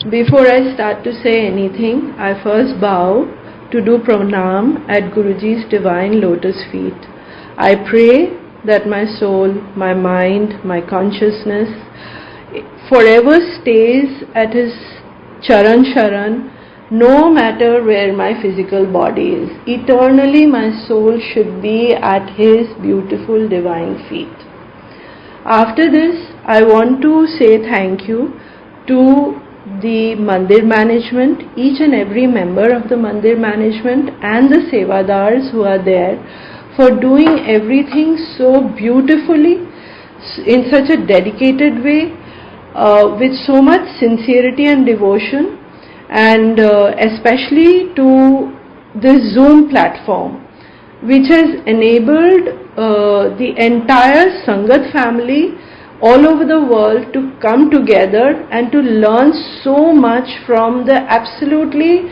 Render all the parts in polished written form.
Before I start to say anything, I first bow to do pranam at Guruji's divine lotus feet. I pray that my soul, my mind, my consciousness forever stays at his charan sharan, no matter where my physical body is. Eternally my soul should be at his beautiful divine feet. After this, I want to say thank you to the Mandir management, each and every member of the Mandir management and the Sevadars who are there for doing everything so beautifully, in such a dedicated way, with so much sincerity and devotion, and especially to this Zoom platform, which has enabled the entire Sangat family all over the world to come together and to learn so much from the absolutely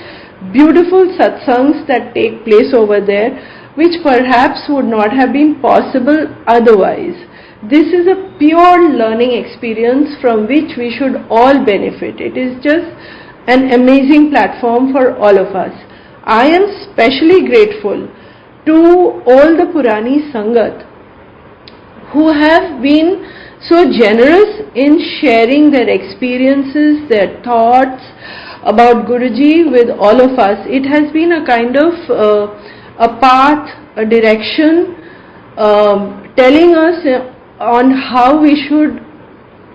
beautiful satsangs that take place over there, which perhaps would not have been possible otherwise. This is a pure learning experience from which we should all benefit. It is just an amazing platform for all of us. I am specially grateful to all the Purani Sangat who have been so generous in sharing their experiences, their thoughts about Guruji with all of us. It has been a kind of a path, a direction, telling us on how we should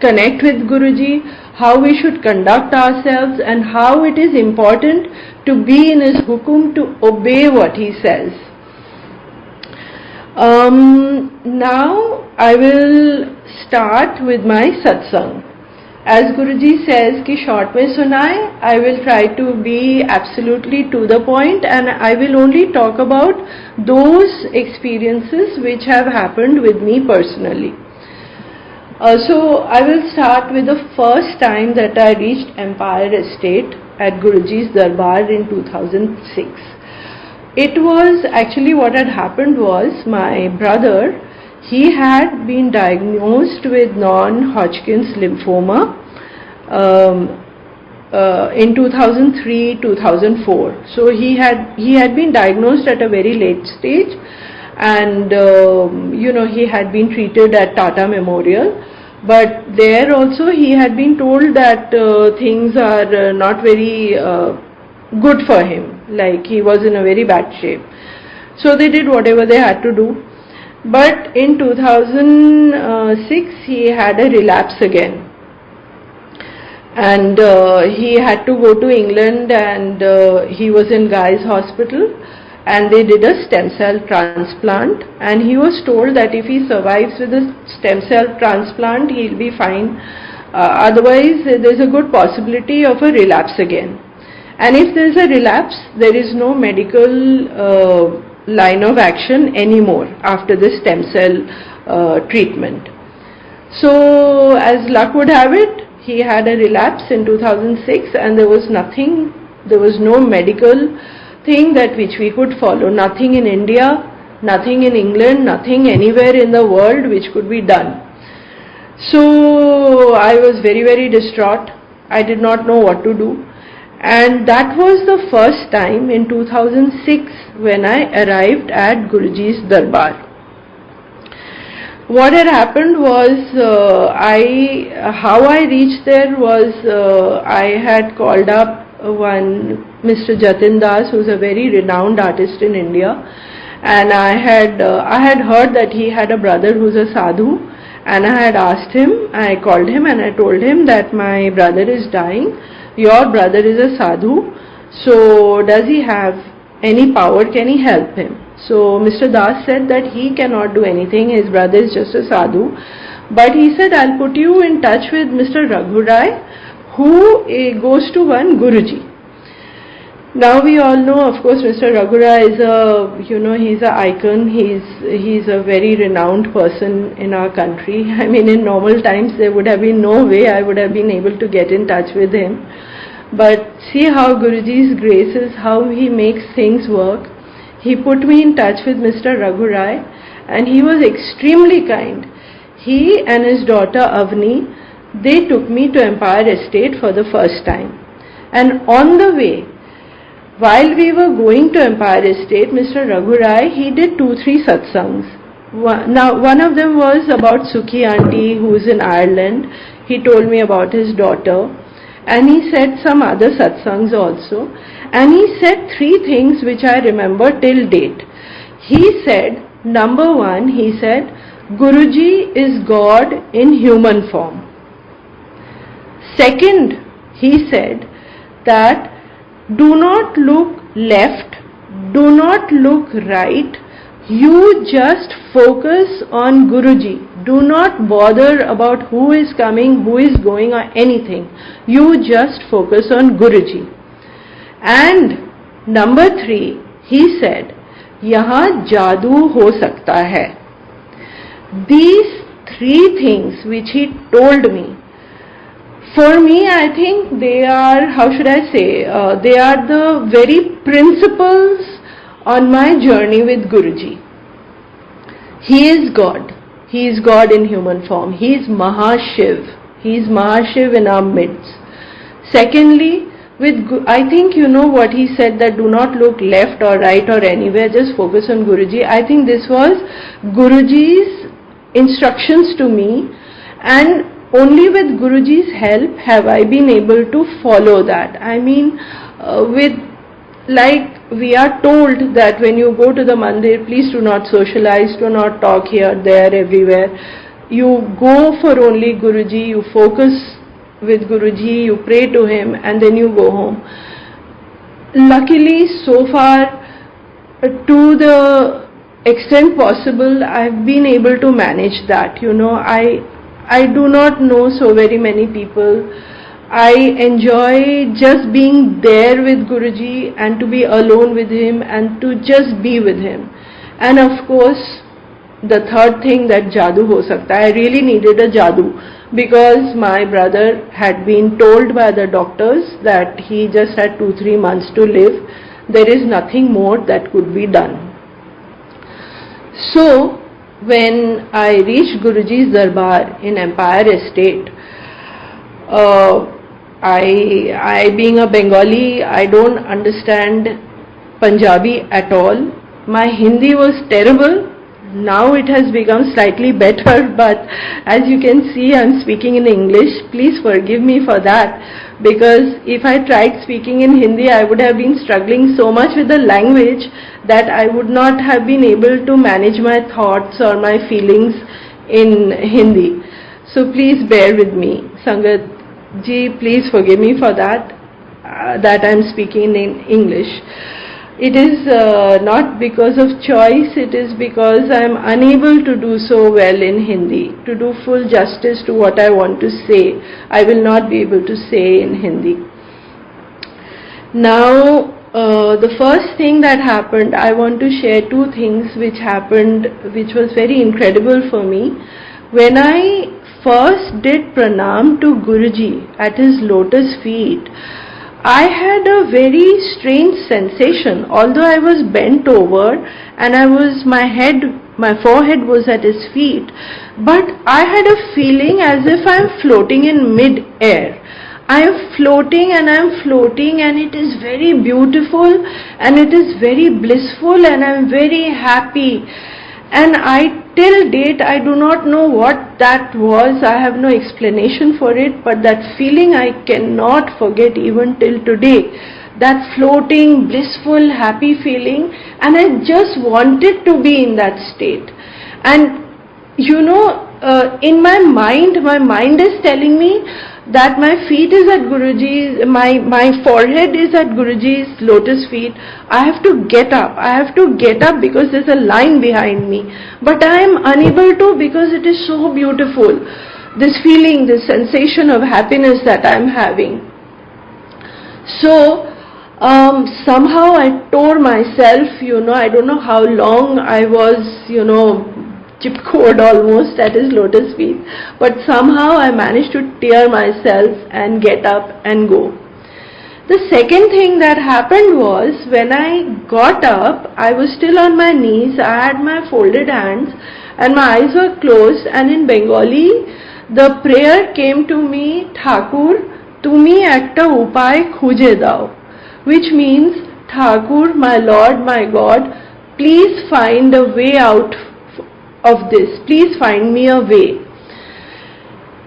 connect with Guruji, how we should conduct ourselves, and how it is important to be in his hukum, to obey what he says. Now I will start with my satsang. As Guruji says ki short mein sunaye, I will try to be absolutely to the point, and I will only talk about those experiences which have happened with me personally. So I will start with the first time that I reached Empire Estate at Guruji's Darbar in 2006. It was actually, what had happened was, my brother, he had been diagnosed with non-Hodgkin's lymphoma in 2003-2004. So he had been diagnosed at a very late stage, and he had been treated at Tata Memorial, but there also he had been told that things are not very good for him, like he was in a very bad shape. So they did whatever they had to do. But in 2006 he had a relapse again, and he had to go to England, and he was in Guy's Hospital, and they did a stem cell transplant, and he was told that if he survives with a stem cell transplant, he'll be fine. Otherwise there's a good possibility of a relapse again. And if there's a relapse, there is no medical line of action anymore after the stem cell treatment. So as luck would have it, he had a relapse in 2006, and there was nothing, there was no medical thing that which we could follow, nothing in India, nothing in England, nothing anywhere in the world which could be done. So I was very, very distraught. I did not know what to do. And that was the first time in 2006 when I arrived at Guruji's Darbar. What had happened was, how I reached there was, I had called up one Mr. Jatin Das, who is a very renowned artist in India, and I had heard that he had a brother who is a sadhu, and I had asked him, I called him and I told him that my brother is dying. Your brother is a sadhu, so does he have any power? Can he help him? So Mr. Das said that he cannot do anything, his brother is just a sadhu, but he said, I'll put you in touch with Mr. Raghurai, who goes to one Guruji. Now we all know, of course, Mr. Raghurai is he's an icon, he's a very renowned person in our country. I mean, in normal times there would have been no way I would have been able to get in touch with him. But see how Guruji's grace is, how he makes things work. He put me in touch with Mr. Raghurai, and he was extremely kind. He and his daughter Avni they took me to Empire Estate for the first time. And on the way, while we were going to Empire Estate, Mr. Raghurai, he did 2-3 satsangs. Now, one of them was about Sukhi auntie who is in Ireland. He told me about his daughter. And he said some other satsangs also. And he said 3 things which I remember till date. He said, number 1, he said, Guruji is God in human form. Second, he said that do not look left, do not look right, you just focus on Guruji. Do not bother about who is coming, who is going or anything. You just focus on Guruji. And number 3, he said, यहाँ जादू हो सकता है. These 3 things which he told me, for me, I think they are, how should I say, they are the very principles on my journey with Guruji. He is God. He is God in human form. He is Mahashiv. He is Mahashiv in our midst. Secondly, I think you know what he said, that do not look left or right or anywhere, just focus on Guruji. I think this was Guruji's instructions to me, and only with Guruji's help have I been able to follow that. I mean, we are told that when you go to the mandir, please do not socialize, do not talk here, there, everywhere. You go for only Guruji, you focus with Guruji, you pray to him, and then you go home. Luckily, so far, to the extent possible, I've been able to manage that. You know, I do not know so very many people. I enjoy just being there with Guruji and to be alone with him and to just be with him. And of course, the third thing, that jadoo ho sakta hai. I really needed a jadoo because my brother had been told by the doctors that he just had 2-3 months to live. There is nothing more that could be done. So, when I reached Guruji's Darbar in Empire Estate, I being a Bengali, I don't understand Punjabi at all. My Hindi was terrible. Now it has become slightly better, but as you can see, I'm speaking in English. Please forgive me for that, because if I tried speaking in Hindi, I would have been struggling so much with the language that I would not have been able to manage my thoughts or my feelings in Hindi. So please bear with me. Sangat ji, please forgive me for that, that I'm speaking in English. It is not because of choice, it is because I am unable to do so well in Hindi. To do full justice to what I want to say, I will not be able to say in Hindi. Now, the first thing that happened, I want to share 2 things which happened, which was very incredible for me. When I first did pranam to Guruji at his lotus feet, I had a very strange sensation. Although I was bent over and my forehead was at his feet, but I had a feeling as if I am floating in mid-air. I am floating and it is very beautiful and it is very blissful and I am very happy. And till date, I do not know what that was. I have no explanation for it, but that feeling I cannot forget even till today. That floating, blissful, happy feeling, and I just wanted to be in that state. And you know, in my mind is telling me that my feet is at Guruji's, my forehead is at Guruji's lotus feet. I have to get up because there's a line behind me. But I am unable to, because it is so beautiful. This feeling, this sensation of happiness that I am having. So, somehow I tore myself, you know, I don't know how long I was, you know, chipcord almost at his lotus feet, but somehow I managed to tear myself and get up and go. The second thing that happened was, when I got up, I was still on my knees, I had my folded hands and my eyes were closed, and in Bengali the prayer came to me, Thakur, tumi ekta upay khuje dao, which means, Thakur, my Lord, my God, please find a way out of this. Please find me a way.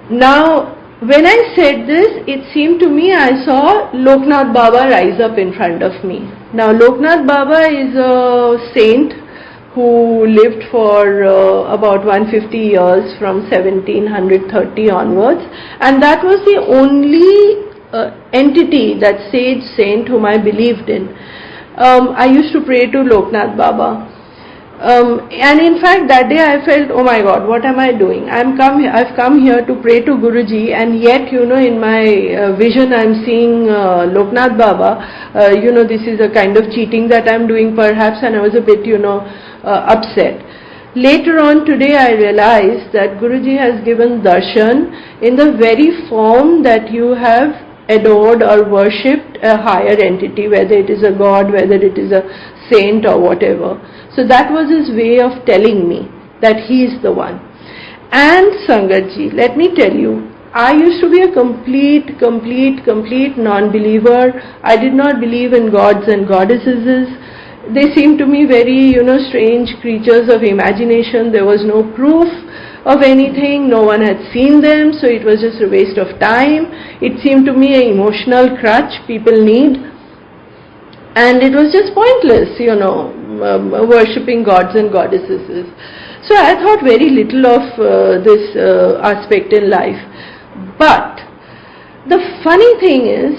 Now, when I said this, it seemed to me I saw Loknath Baba rise up in front of me. Now, Loknath Baba is a saint who lived for about 150 years from 1730 onwards, and that was the only entity, that sage saint whom I believed in. I used to pray to Loknath Baba. And in fact, that day I felt, oh my God, what am I doing? I've come here to pray to Guruji, and yet, in my vision I'm seeing Loknath Baba. This is a kind of cheating that I'm doing perhaps, and I was a bit, upset. Later on today I realized that Guruji has given darshan in the very form that you have adored or worshipped a higher entity, whether it is a god, whether it is a saint or whatever. So that was his way of telling me that he is the one. And Sangatji, let me tell you, I used to be a complete non-believer. I did not believe in gods and goddesses. They seemed to me very, strange creatures of imagination. There was no proof of anything. No one had seen them, so it was just a waste of time. It seemed to me an emotional crutch people need. And it was just pointless, worshipping gods and goddesses. So I thought very little of this aspect in life. But the funny thing is,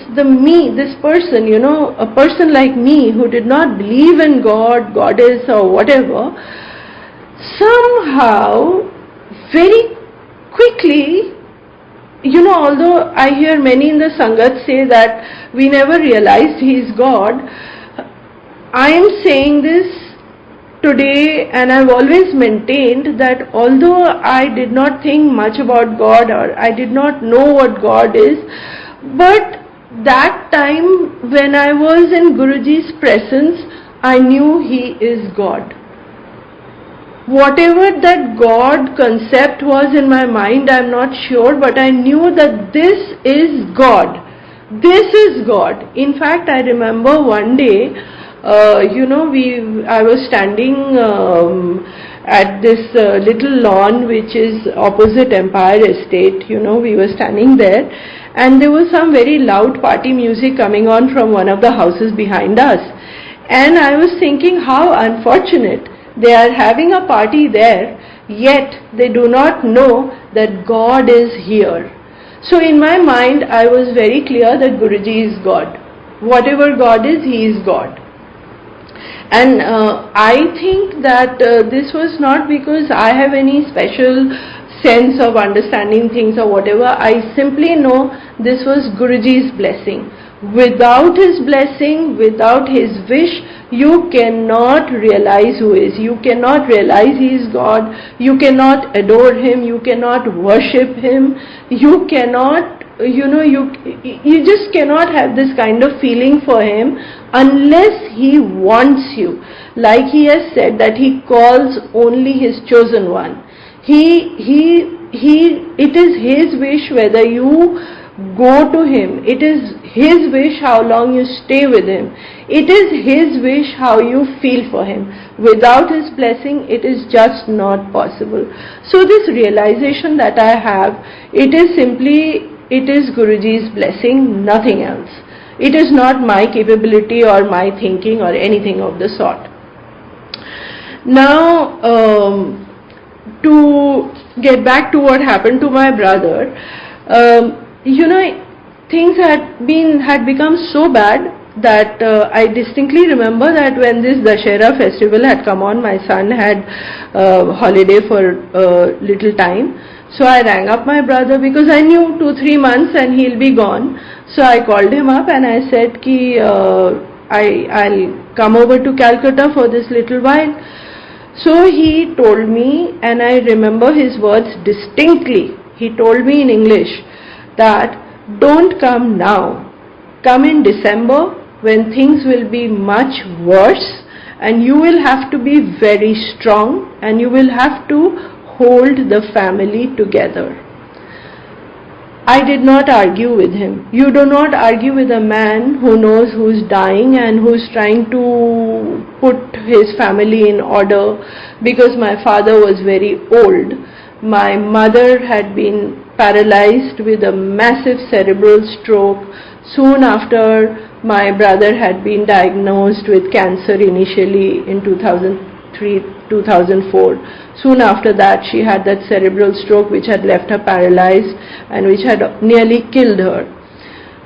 this person, a person like me who did not believe in God, goddess or whatever, somehow, very quickly, although I hear many in the sangat say that we never realized he is God, I am saying this today, and I've always maintained that although I did not think much about God, or I did not know what God is, but that time when I was in Guruji's presence, I knew he is God. Whatever that God concept was in my mind, I'm not sure, but I knew that this is God. This is God. In fact, I remember one day, I was standing at this little lawn which is opposite Empire Estate. We were standing there, and there was some very loud party music coming on from one of the houses behind us. And I was thinking how unfortunate. They are having a party there, yet they do not know that God is here. So in my mind, I was very clear that Guruji is God. Whatever God is, he is God. And I think that this was not because I have any special sense of understanding things or whatever. I simply know this was Guruji's blessing. Without his blessing, without his wish, you cannot realize who is. You cannot realize he is God. You cannot adore him. You cannot worship him. You cannot, you just cannot have this kind of feeling for him unless he wants you. Like he has said that he calls only his chosen one. It is his wish whether you go to him. It is his wish how long you stay with him. It is his wish how you feel for him. Without his blessing, it is just not possible. So this realization that I have, it is Guruji's blessing, nothing else. It is not my capability or my thinking or anything of the sort. Now, to get back to what happened to my brother, things had become so bad that I distinctly remember that when this Dashera festival had come on, my son had holiday for a little time. So I rang up my brother because I knew 2-3 months and he'll be gone. So I called him up and I said ki I'll come over to Calcutta for this little while. So he told me, and I remember his words distinctly. He told me in English that don't come now. Come in December when things will be much worse and you will have to be very strong and you will have to hold the family together. I did not argue with him. You do not argue with a man who knows who's dying and who's trying to put his family in order, because my father was very old. My mother had been paralyzed with a massive cerebral stroke soon after my brother had been diagnosed with cancer initially in 2003-2004. Soon after that, she had that cerebral stroke which had left her paralyzed and which had nearly killed her.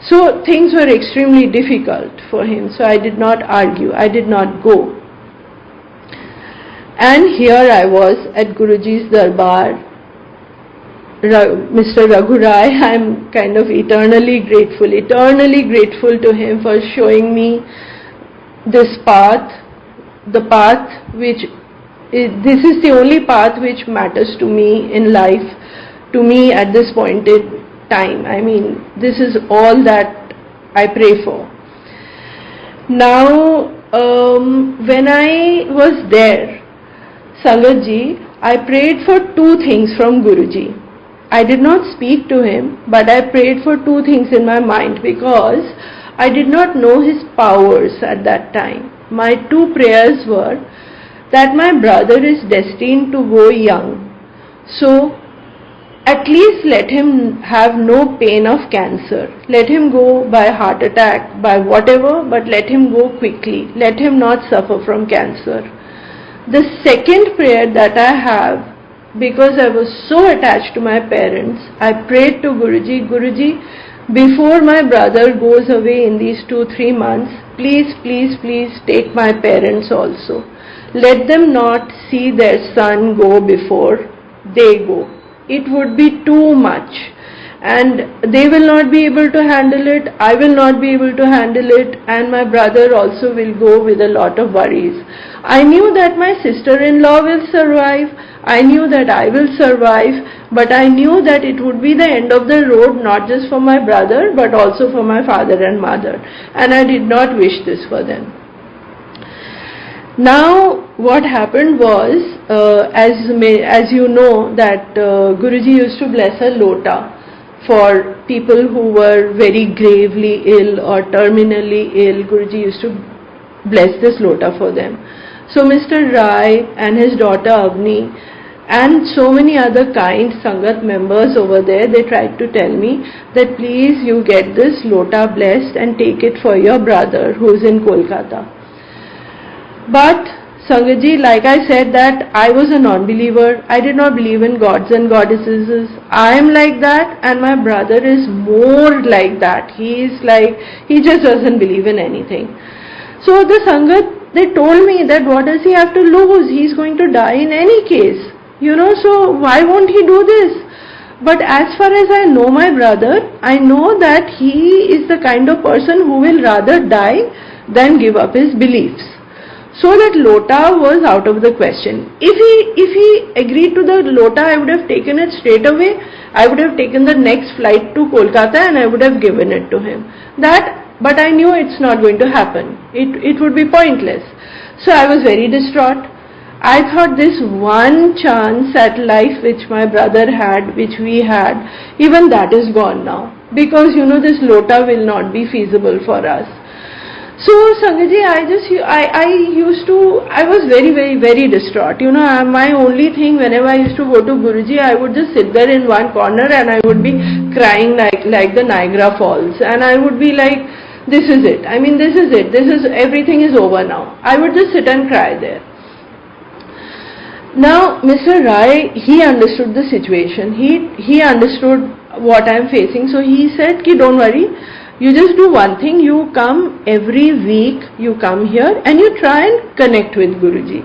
So things were extremely difficult for him. So I did not argue. I did not go. And here I was at Guruji's Darbar. Mr. Raghu Rai, I am kind of eternally grateful to him for showing me this path, the path which this is the only path which matters to me in life, to me at this point in time. I mean, this is all that I pray for. Now, when I was there, Sangat ji, I prayed for two things from Guruji. I did not speak to him, but I prayed for two things in my mind because I did not know his powers at that time. My two prayers were that my brother is destined to go young. So, at least let him have no pain of cancer. Let him go by heart attack, by whatever, but let him go quickly. Let him not suffer from cancer. The second prayer that I have, because I was so attached to my parents, I prayed to Guruji, Guruji, before my brother goes away in these 2-3 months, please take my parents also. Let them not see their son go before they go. It would be too much. And they will not be able to handle it, I will not be able to handle it, and my brother also will go with a lot of worries. I knew that my sister-in-law will survive, I knew that I will survive, but I knew that it would be the end of the road, not just for my brother, but also for my father and mother. And I did not wish this for them. Now, what happened was, as you know, that Guruji used to bless a lota for people who were very gravely ill or terminally ill. Guruji used to bless this lota for them. So Mr. Rai and his daughter Avni and so many other kind Sangat members over there, they tried to tell me that please you get this lota blessed and take it for your brother who is in Kolkata. But Sangatji, like I said that I was a non-believer, I did not believe in gods and goddesses. I am like that and my brother is more like that. He just doesn't believe in anything. So the Sangat, they told me that what does he have to lose? He's going to die in any case. So why won't he do this? But as far as I know my brother, I know that he is the kind of person who will rather die than give up his beliefs. So that lota was out of the question. If he agreed to the lota, I would have taken it straight away. I would have taken the next flight to Kolkata and I would have given it to him. But I knew it's not going to happen. It would be pointless. So I was very distraught. I thought this one chance at life which my brother had, which we had, even that is gone now. Because this lota will not be feasible for us. So Sangatji, I was very distraught. My only thing, whenever I used to go to Guruji, I would just sit there in one corner and I would be crying like the Niagara Falls. And I would be like, this is it. I mean, this is it. Everything is over now. I would just sit and cry there. Now, Mr. Rai, he understood the situation. He understood what I am facing. So he said, don't worry. You just do one thing, you come every week, you come here and you try and connect with Guruji.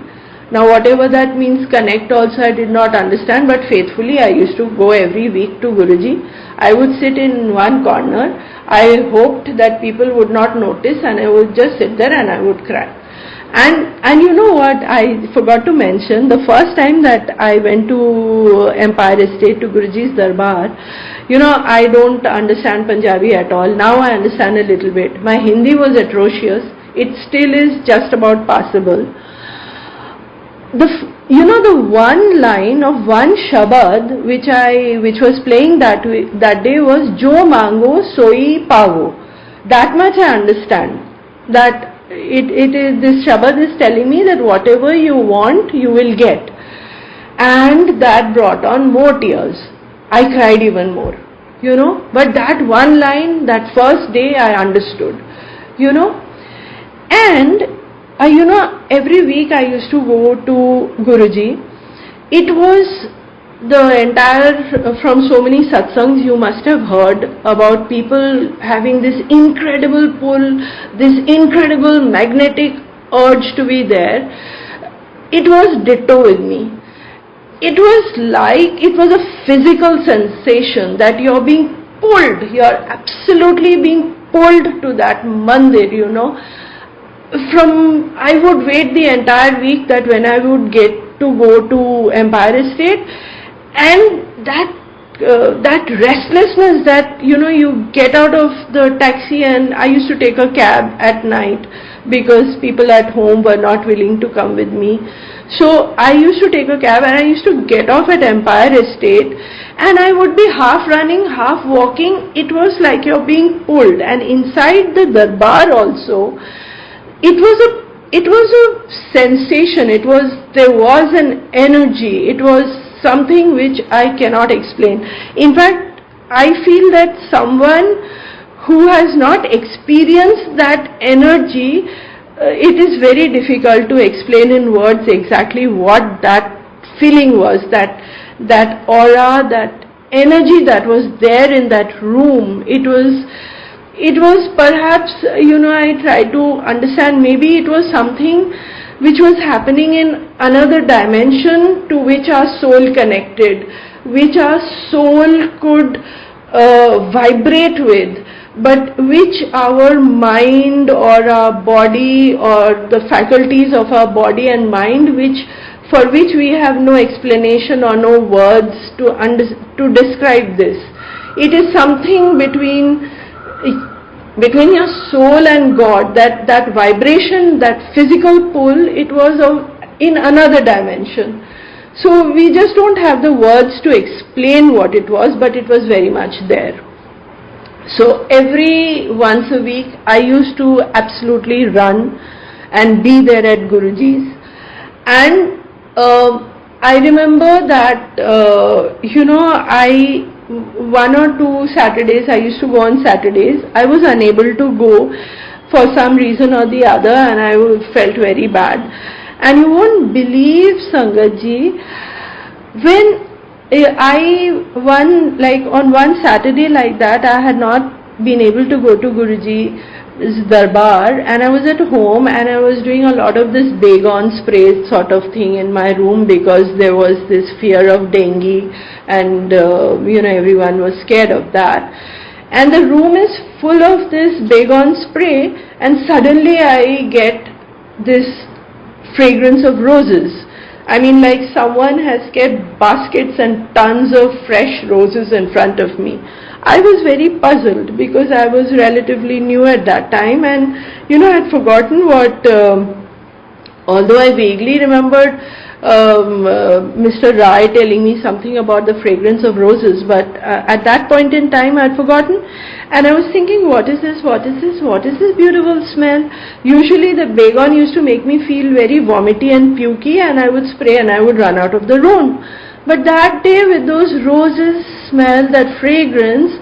Now whatever that means, connect also I did not understand, but faithfully I used to go every week to Guruji. I would sit in one corner. I hoped that people would not notice and I would just sit there and I would cry. And you know what, I forgot to mention, the first time that I went to Empire Estate to Guruji's Darbar, I don't understand Punjabi at all. Now I understand a little bit. My Hindi was atrocious. It still is just about passable. the one line of one Shabad which was playing that day was Jo Mango Soi Pavo. That much I understand. That it is, this Shabad is telling me that whatever you want, you will get. And that brought on more tears. I cried even more, but that one line, that first day I understood, and every week I used to go to Guruji. It was the entire, from so many satsangs you must have heard about people having this incredible pull, this incredible magnetic urge to be there. It was ditto with me. It was a physical sensation that you're being pulled, you're absolutely being pulled to that mandir, I would wait the entire week that when I would get to go to Empire Estate, and that restlessness that, you get out of the taxi, and I used to take a cab at night because people at home were not willing to come with me. So I used to take a cab and I used to get off at Empire Estate, and I would be half running, half walking. It was like you're being pulled. And inside the darbar also, it was a sensation. There was an energy. It was something which I cannot explain. In fact, I feel that someone who has not experienced that energy, it is very difficult to explain in words exactly what that feeling was, that aura, that energy that was there in that room. It was perhaps, I try to understand, maybe it was something which was happening in another dimension to which our soul connected, which our soul could vibrate with, but which our mind or our body or the faculties of our body and mind, for which we have no explanation or no words to describe this. It is something between your soul and God, that vibration, that physical pull, it was in another dimension. So we just don't have the words to explain what it was, but it was very much there. So every once a week I used to absolutely run and be there at Guruji's. And I remember that, one or two Saturdays, I used to go on Saturdays. I was unable to go for some reason or the other, and I felt very bad. And you won't believe, Sangatji, when on one Saturday like that, I had not been able to go to Guruji's darbar, and I was at home and I was doing a lot of this Baygon spray sort of thing in my room because there was this fear of dengue, and everyone was scared of that. And the room is full of this Baygon spray, and suddenly I get this fragrance of roses. I mean, like someone has kept baskets and tons of fresh roses in front of me. I was very puzzled because I was relatively new at that time, and I had forgotten what, although I vaguely remembered Mr. Rai telling me something about the fragrance of roses, but at that point in time I had forgotten, and I was thinking, what is this beautiful smell? Usually the Baygon used to make me feel very vomity and pukey, and I would spray and I would run out of the room. But that day, with those roses smell, that fragrance,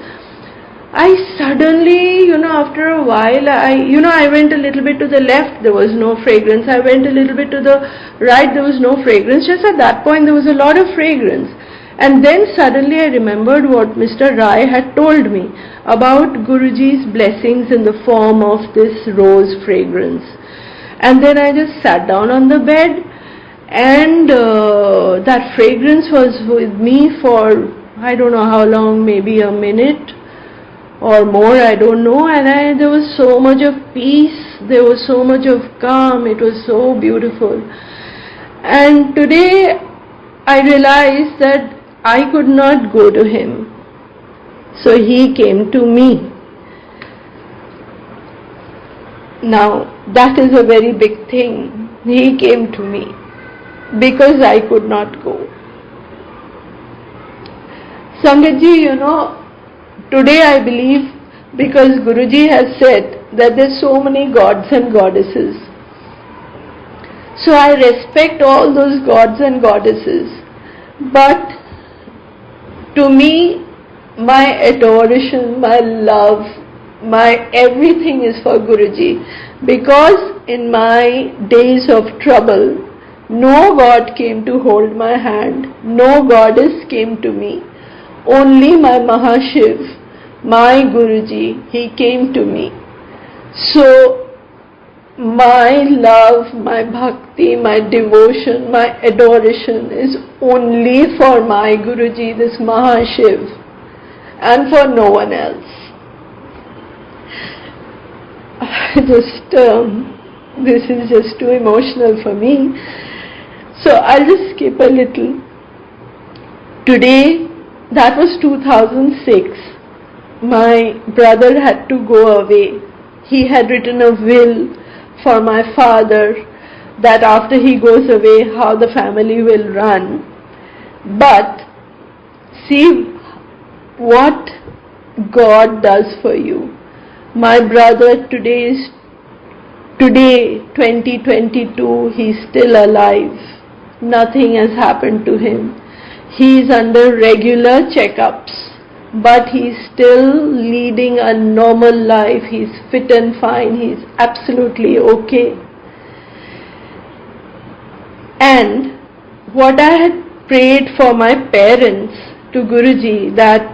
I suddenly, after a while, I went a little bit to the left, there was no fragrance. I went a little bit to the right, there was no fragrance. Just at that point, there was a lot of fragrance. And then suddenly I remembered what Mr. Rai had told me about Guruji's blessings in the form of this rose fragrance. And then I just sat down on the bed, and that fragrance was with me for, I don't know how long, maybe a minute or more, I don't know, and there was so much of peace, there was so much of calm, it was so beautiful. And today I realized that I could not go to him, so he came to me. Now that is a very big thing. He came to me. because I could not go. Sangat ji, today I believe, because Guruji has said that there's so many gods and goddesses. So I respect all those gods and goddesses. But to me, my adoration, my love, my everything is for Guruji. Because in my days of trouble, no God came to hold my hand, no goddess came to me. Only my Mahashiv, my Guruji, he came to me. So my love, my bhakti, my devotion, my adoration is only for my Guruji, this Mahashiv, and for no one else. This is just too emotional for me. So I'll just skip a little. Today, that was 2006. My brother had to go away. He had written a will for my father that after he goes away, how the family will run. But see what God does for you. My brother today, 2022, he's still alive. Nothing has happened to him. He is under regular checkups, but he's still leading a normal life. He's fit and fine. He's absolutely okay. And what I had prayed for my parents to Guruji, that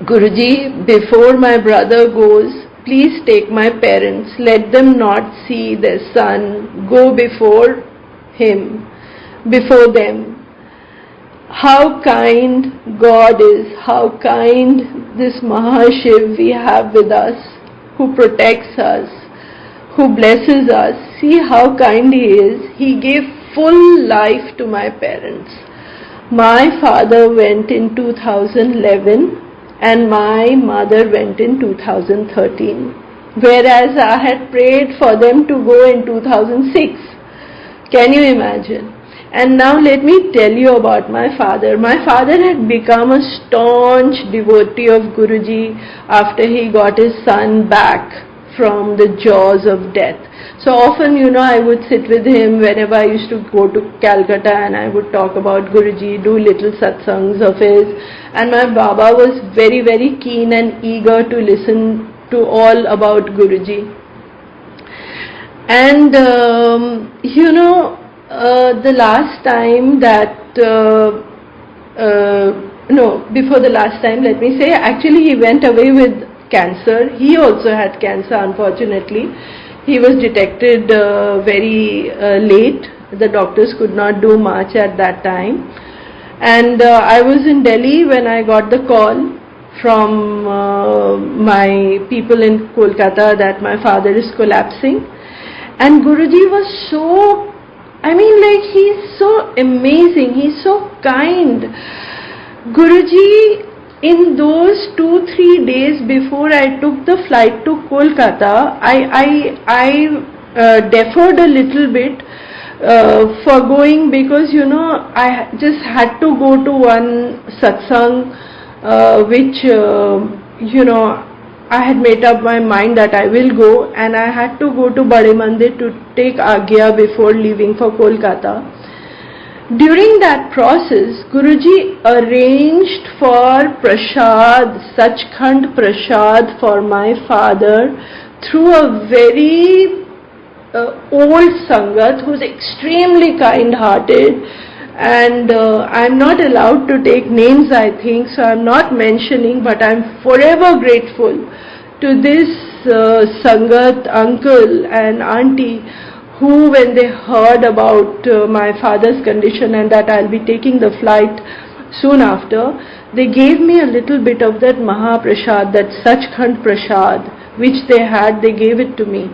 Guruji, before my brother goes, please take my parents. Let them not see their son go before him, before them. How kind God is, how kind this Mahashiv we have with us, who protects us, who blesses us. See how kind he is. He gave full life to my parents. My father went in 2011 and my mother went in 2013. Whereas I had prayed for them to go in 2006. Can you imagine? And now let me tell you about my father. My father had become a staunch devotee of Guruji after he got his son back from the jaws of death. So often, I would sit with him whenever I used to go to Calcutta, and I would talk about Guruji, do little satsangs of his. And my Baba was very, very keen and eager to listen to all about Guruji. And, the last time that, before the last time, let me say, actually he went away with cancer. He also had cancer, unfortunately. He was detected very late. The doctors could not do much at that time. And I was in Delhi when I got the call from my people in Kolkata that my father is collapsing. And Guruji was so, he's so amazing, he's so kind. Guruji, in those 2-3 days before I took the flight to Kolkata, I deferred a little bit for going because, I just had to go to one satsang which, I had made up my mind that I will go, and I had to go to Bade Mandir to take Agya before leaving for Kolkata. During that process, Guruji arranged for prasad, Sachkhand prasad for my father through a very old sangat who's extremely kind-hearted, and I'm not allowed to take names, I think, so I'm not mentioning, but I'm forever grateful to this sangat uncle and auntie who, when they heard about my father's condition and that I'll be taking the flight soon after, they gave me a little bit of that Mahaprasad, that Sachkhand Prasad, which they had, they gave it to me.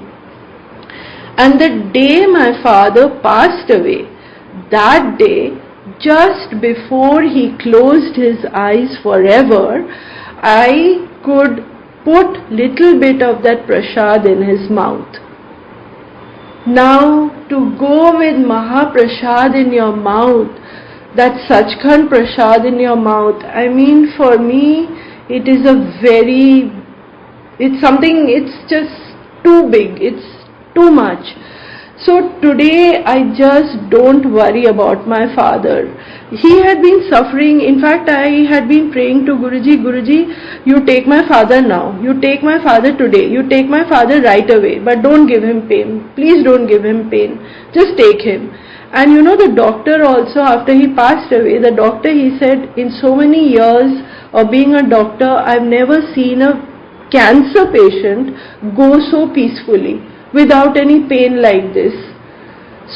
And the day my father passed away, that day, just before he closed his eyes forever, I could put little bit of that prasad in his mouth. Now to go with Mahaprasad in your mouth, that Sachkhand Prasad in your mouth, I mean, for me it is it's something, it's just too big, it's too much. So today I just don't worry about my father. He had been suffering. In fact, I had been praying to Guruji, Guruji, you take my father now. You take my father today. You take my father right away. But don't give him pain. Please don't give him pain. Just take him. And you know, the doctor also, after he passed away, the doctor, he said, in so many years of being a doctor, I've never seen a cancer patient go so peacefully, without any pain like this.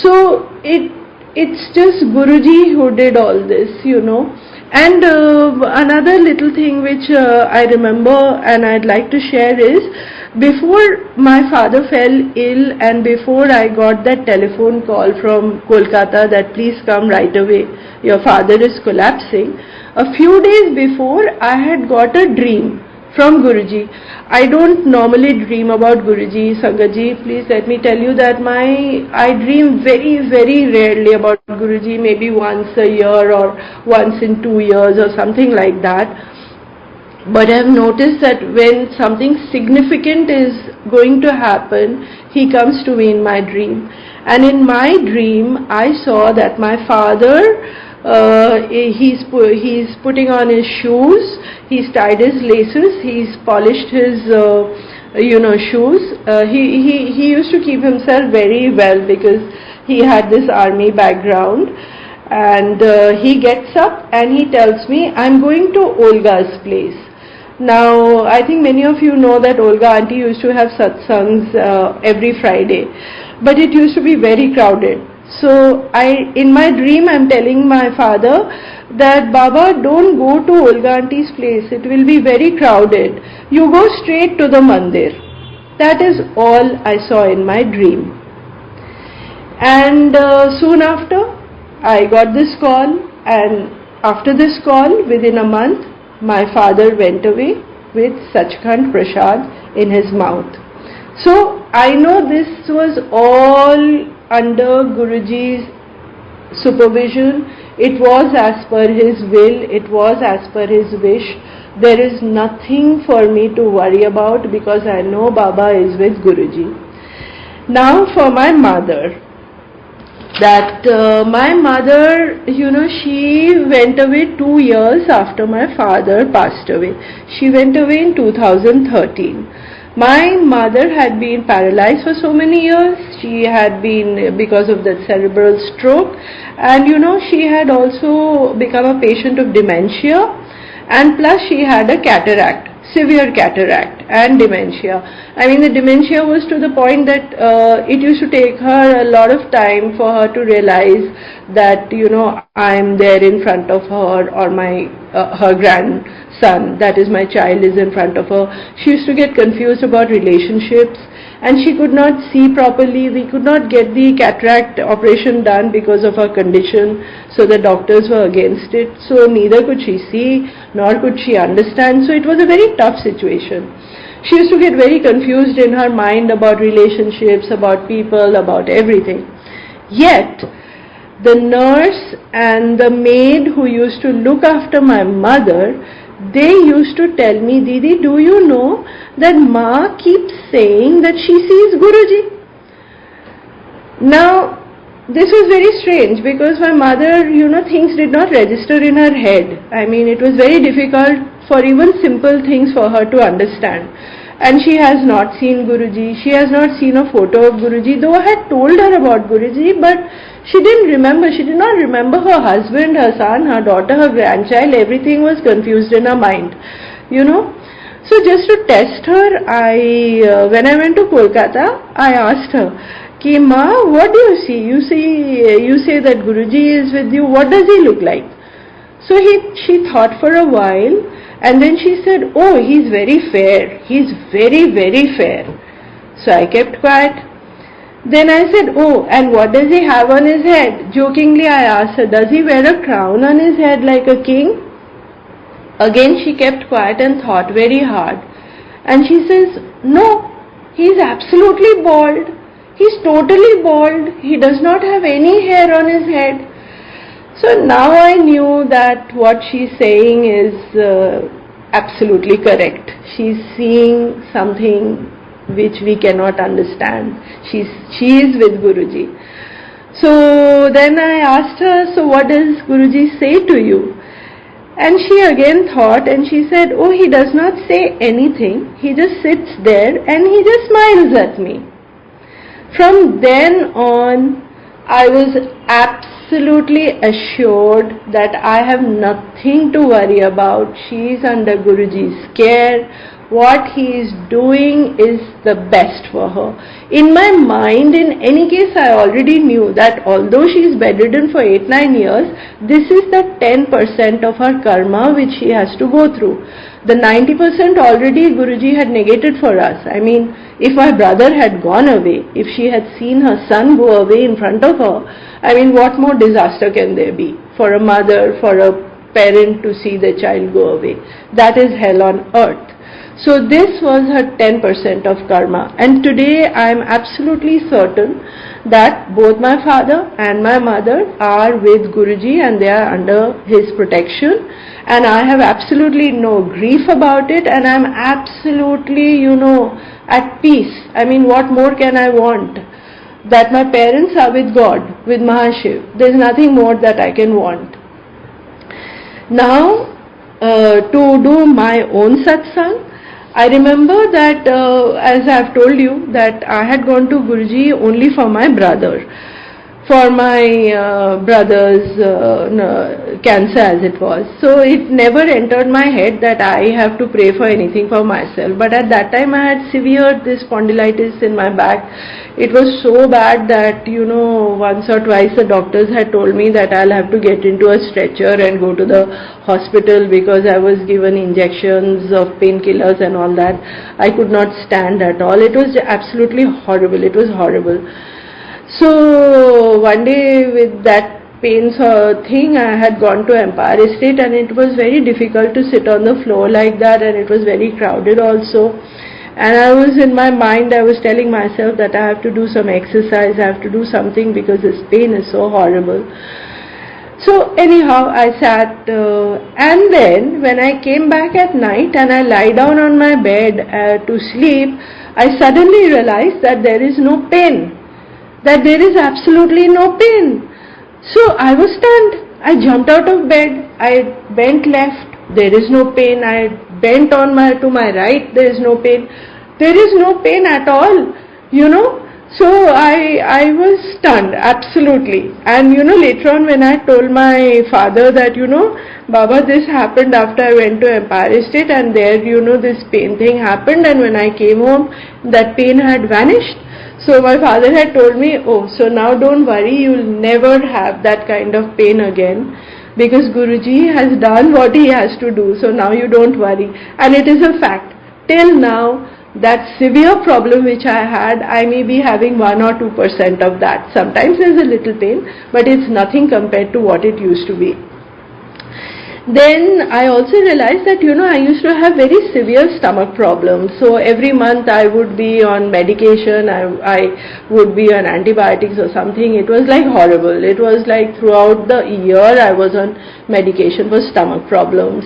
So it's just Guruji who did all this, you know. And another little thing which I remember and I'd like to share is, before my father fell ill and before I got that telephone call from Kolkata that please come right away, your father is collapsing, a few days before I had got a dream from Guruji. I don't normally dream about Guruji. Sangatji, please let me tell you that I dream very, very rarely about Guruji, maybe once a year or once in 2 years or something like that. But I have noticed that when something significant is going to happen, he comes to me in my dream. And in my dream, I saw that my father, he's putting on his shoes, he's tied his laces, he's polished his shoes. He used to keep himself very well because he had this army background. And he gets up and he tells me, I'm going to Olga's place. Now, I think many of you know that Olga auntie used to have satsangs every Friday, but it used to be very crowded. So in my dream, I'm telling my father that, Baba, don't go to Olga auntie's place. It will be very crowded. You go straight to the mandir. That is all I saw in my dream. And soon after, I got this call, and after this call, within a month, my father went away with Sachkhand Prasad in his mouth. So I know this was all under Guruji's supervision. It was as per his will, it was as per his wish. There is nothing for me to worry about because I know Baba is with Guruji. Now for my mother. My mother, she went away 2 years after my father passed away. She went away in 2013. My mother had been paralyzed for so many years. She had been, because of that cerebral stroke, and she had also become a patient of dementia, and plus she had a cataract, severe cataract and dementia. I mean, the dementia was to the point that it used to take her a lot of time for her to realize that, I'm there in front of her, or her grandson, that is my child, is in front of her. She used to get confused about relationships, and she could not see properly. We could not get the cataract operation done because of her condition, so the doctors were against it. So neither could she see, nor could she understand. So it was a very tough situation. She used to get very confused in her mind about relationships, about people, about everything. Yet, the nurse and the maid who used to look after my mother, they used to tell me, Didi, do you know that Ma keeps saying that she sees Guruji? Now, this was very strange because my mother, things did not register in her head. I mean, it was very difficult for even simple things for her to understand. And she has not seen Guruji. She has not seen a photo of Guruji, though I had told her about Guruji, but she didn't remember. She did not remember her husband, her son, her daughter, her grandchild. Everything was confused in her mind, So just to test her, when I went to Kolkata, I asked her, Ki Ma, what do you see? You say that Guruji is with you. What does he look like? So she thought for a while, and then she said, oh, he's very fair. He's very, very fair. So I kept quiet. Then I said, oh, and what does he have on his head? Jokingly I asked her, does he wear a crown on his head like a king? Again she kept quiet and thought very hard. And she says, no, he's absolutely bald. He's totally bald. He does not have any hair on his head. So now I knew that what she's saying is absolutely correct. She's seeing something which we cannot understand. She is with Guruji. So then I asked her, so what does Guruji say to you? And she again thought and she said, oh, he does not say anything. He just sits there and he just smiles at me. From then on, I was absolutely assured that I have nothing to worry about. She is under Guruji's care. What he is doing is the best for her. In my mind, in any case, I already knew that although she is bedridden for 8-9 years, this is the 10% of her karma which she has to go through. The 90% already Guruji had negated for us. I mean, if my brother had gone away, if she had seen her son go away in front of her, I mean, what more disaster can there be for a mother, for a parent to see the child go away? That is hell on earth. So this was her 10% of karma, and today I am absolutely certain that both my father and my mother are with Guruji and they are under his protection, and I have absolutely no grief about it, and I am absolutely, at peace. I mean, what more can I want? That my parents are with God, with Mahashiv. There is nothing more that I can want. Now, to do my own satsang, I remember that as I have told you that I had gone to Guruji only for my brother. For my brother's cancer as it was. So it never entered my head that I have to pray for anything for myself. But at that time I had severe this spondylitis in my back. It was so bad that once or twice the doctors had told me that I'll have to get into a stretcher and go to the hospital because I was given injections of painkillers and all that. I could not stand at all. It was absolutely horrible. It was horrible. So one day with that pains thing, I had gone to Empire Estate, and it was very difficult to sit on the floor like that, and it was very crowded also. And I was in my mind, I was telling myself that I have to do some exercise, I have to do something because this pain is so horrible. So anyhow, I sat and then when I came back at night and I lie down on my bed to sleep, I suddenly realized that there is no pain. That there is absolutely no pain. So I was stunned. I jumped out of bed. I bent left. There is no pain. I bent to my right. There is no pain. There is no pain at all. So I was stunned, absolutely. And later on when I told my father that, Baba, this happened after I went to Empire Estate, and there, this pain thing happened, and when I came home, that pain had vanished. So my father had told me, oh, so now don't worry, you'll never have that kind of pain again because Guruji has done what he has to do, so now you don't worry. And it is a fact. Till now, that severe problem which I had, I may be having 1 or 2% of that. Sometimes there's a little pain, but it's nothing compared to what it used to be. Then I also realized that I used to have very severe stomach problems. So every month I would be on medication, I would be on antibiotics or something. It was like horrible. It was like throughout the year I was on medication for stomach problems.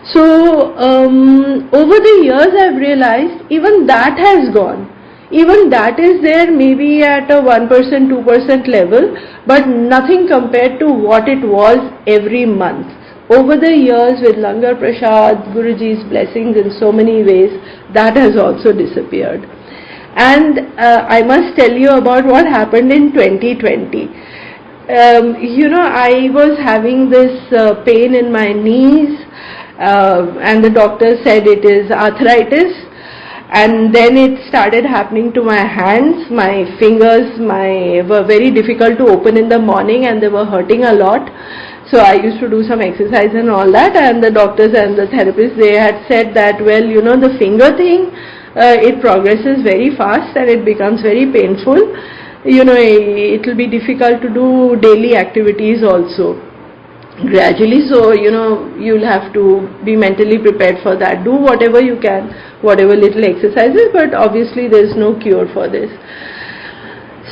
So over the years I've realized even that has gone. Even that is there maybe at a 1%, 2% level, but nothing compared to what it was every month. Over the years with Langar Prasad, Guruji's blessings in so many ways, that has also disappeared. And I must tell you about what happened in 2020. I was having this pain in my knees and the doctor said it is arthritis. And then it started happening to my hands. My fingers were very difficult to open in the morning and they were hurting a lot. So I used to do some exercise and all that, and the doctors and the therapists, they had said that, well, the finger thing, it progresses very fast and it becomes very painful. It will be difficult to do daily activities also gradually. So, you'll have to be mentally prepared for that. Do whatever you can, whatever little exercises, but obviously there's no cure for this.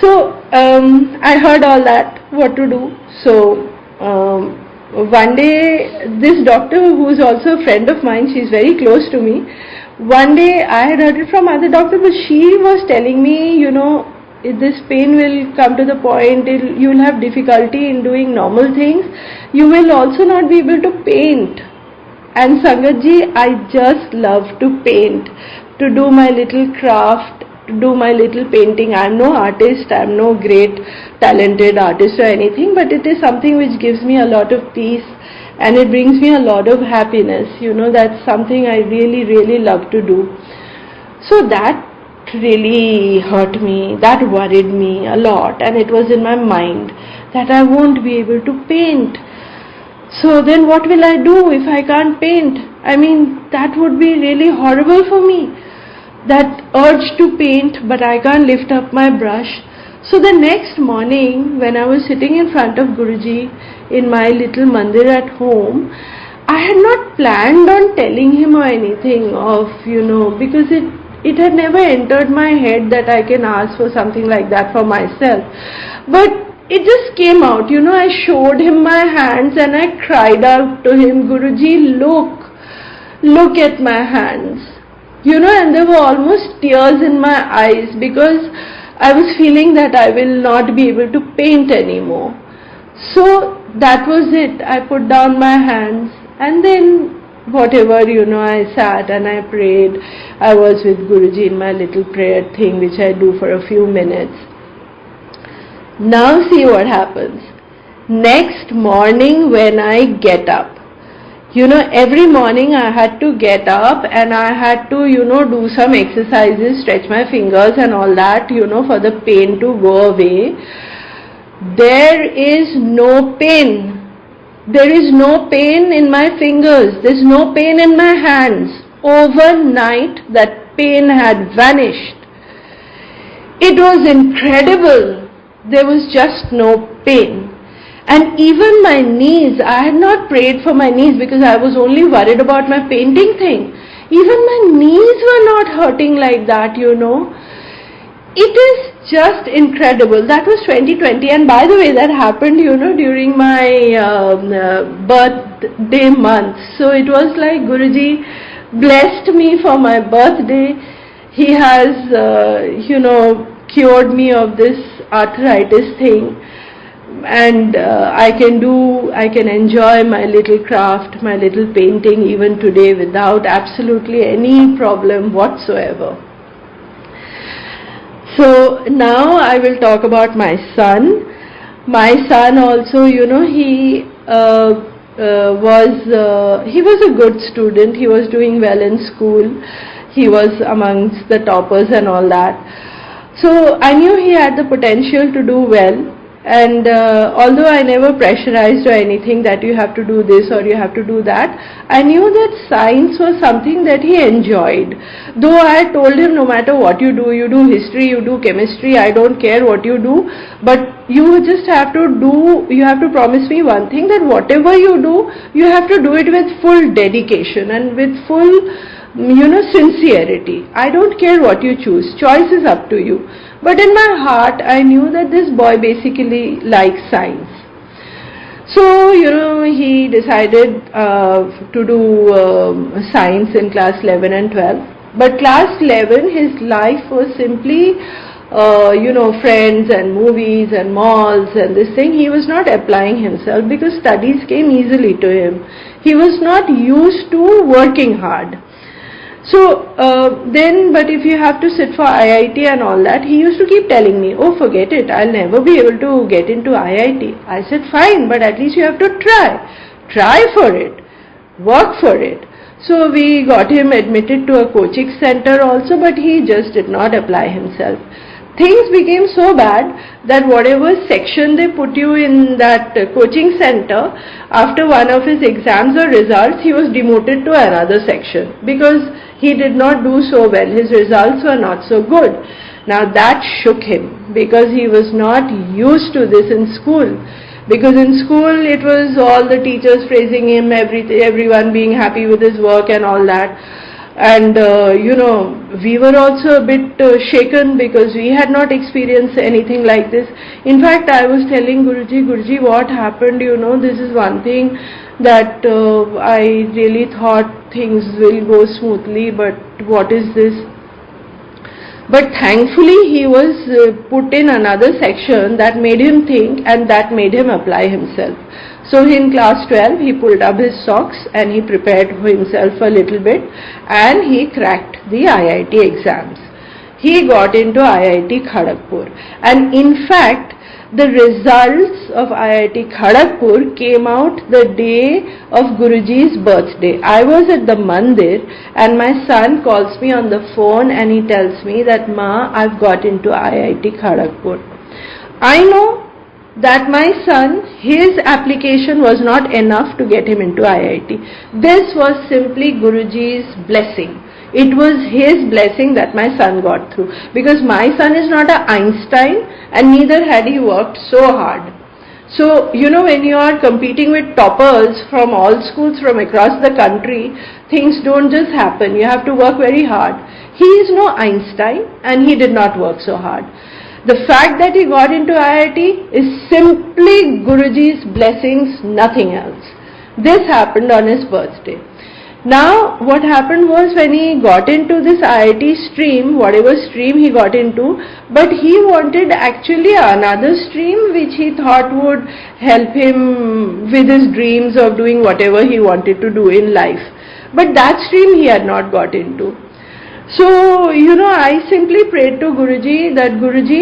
So I heard all that, what to do. So one day, this doctor, who is also a friend of mine, she's very close to me. One day I had heard it from other doctor, but she was telling me, this pain will come to the point, you will have difficulty in doing normal things. You will also not be able to paint. And Sangatji, I just love to paint, to do my little craft, to do my little painting. I'm no artist, I'm no great talented artist or anything, but it is something which gives me a lot of peace and it brings me a lot of happiness. That's something I really, really love to do. So that really hurt me, that worried me a lot, and it was in my mind that I won't be able to paint. So then what will I do if I can't paint? I mean, that would be really horrible for me. That urge to paint, but I can't lift up my brush. So the next morning, when I was sitting in front of Guruji in my little mandir at home, I had not planned on telling him or anything of, because it had never entered my head that I can ask for something like that for myself. But it just came out, I showed him my hands and I cried out to him, Guruji, look at my hands. And there were almost tears in my eyes because I was feeling that I will not be able to paint anymore. So that was it. I put down my hands and then whatever, I sat and I prayed. I was with Guruji in my little prayer thing which I do for a few minutes. Now see what happens. Next morning when I get up, every morning I had to get up and I had to, do some exercises, stretch my fingers and all that, for the pain to go away. There is no pain. There is no pain in my fingers. There is no pain in my hands. Overnight, that pain had vanished. It was incredible. There was just no pain. And even my knees, I had not prayed for my knees because I was only worried about my painting thing. Even my knees were not hurting like that, It is just incredible. That was 2020, and by the way, that happened, during my birthday month. So it was like Guruji blessed me for my birthday. He has, cured me of this arthritis thing. And I can enjoy my little craft, my little painting even today without absolutely any problem whatsoever. So now I will talk about my son. My son also, he was a good student. He was doing well in school. He was amongst the toppers and all that. So I knew he had the potential to do well. And although I never pressurized or anything that you have to do this or you have to do that, I knew that science was something that he enjoyed. Though I told him, no matter what you do history, you do chemistry, I don't care what you do, but you just have to promise me one thing, that whatever you do, you have to do it with full dedication and with full, sincerity. I don't care what you choose. Choice is up to you. But in my heart, I knew that this boy basically likes science. So, he decided to do science in class 11 and 12. But class 11, his life was simply, friends and movies and malls and this thing. He was not applying himself because studies came easily to him. He was not used to working hard. So but if you have to sit for IIT and all that, he used to keep telling me, oh, forget it, I'll never be able to get into IIT. I said, fine, but at least you have to try for it, work for it. So we got him admitted to a coaching center also, but he just did not apply himself. Things became so bad that whatever section they put you in that coaching center, after one of his exams or results, he was demoted to another section because he did not do so well. His results were not so good. Now that shook him because he was not used to this in school. Because in school it was all the teachers praising him, everyone being happy with his work and all that. And we were also a bit shaken because we had not experienced anything like this. In fact, I was telling Guruji, what happened? This is one thing that I really thought things will go smoothly, but what is this? But thankfully he was put in another section that made him think and that made him apply himself. So in class 12 he pulled up his socks and he prepared for himself a little bit and he cracked the IIT exams. He got into IIT Kharagpur, and in fact the results of IIT Kharagpur came out the day of Guruji's birthday. I was at the mandir and my son calls me on the phone and he tells me that, "Ma, I've got into IIT Kharagpur." I know that my son, his application was not enough to get him into IIT. This was simply Guruji's blessing. It was his blessing that my son got through, because my son is not an Einstein and neither had he worked so hard. So, when you are competing with toppers from all schools from across the country, things don't just happen. You have to work very hard. He is no Einstein and he did not work so hard. The fact that he got into IIT is simply Guruji's blessings, nothing else. This happened on his birthday. Now, what happened was, when he got into this IIT stream, whatever stream he got into, but he wanted actually another stream which he thought would help him with his dreams of doing whatever he wanted to do in life. But that stream he had not got into. So, I simply prayed to Guruji that, "Guruji,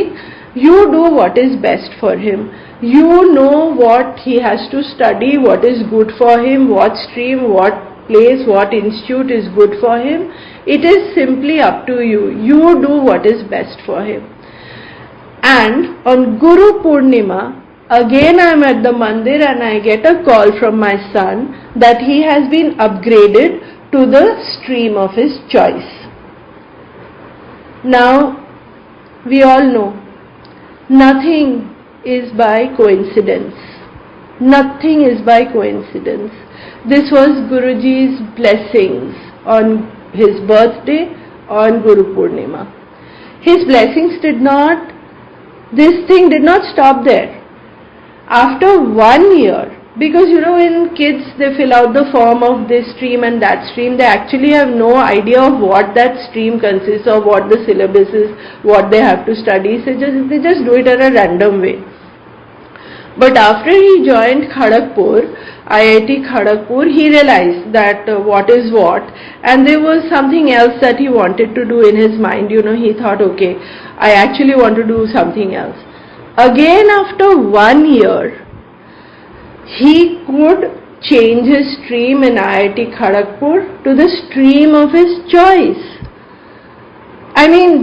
you do what is best for him. You know what he has to study, what is good for him, what stream, what place, what institute is good for him. It is simply up to you. You do what is best for him." And on Guru Purnima, again I am at the mandir and I get a call from my son that he has been upgraded to the stream of his choice. Now, we all know, nothing is by coincidence. Nothing is by coincidence. This was Guruji's blessings on his birthday, on Guru Purnima. His blessings this thing did not stop there. After 1 year, because when kids they fill out the form of this stream and that stream, they actually have no idea of what that stream consists of, what the syllabus is, what they have to study. So they just do it in a random way. But after he joined Kharagpur, IIT Kharagpur, he realized that what is what, and there was something else that he wanted to do in his mind. He thought, okay, I actually want to do something else. Again, after 1 year, he could change his stream in IIT Kharagpur to the stream of his choice.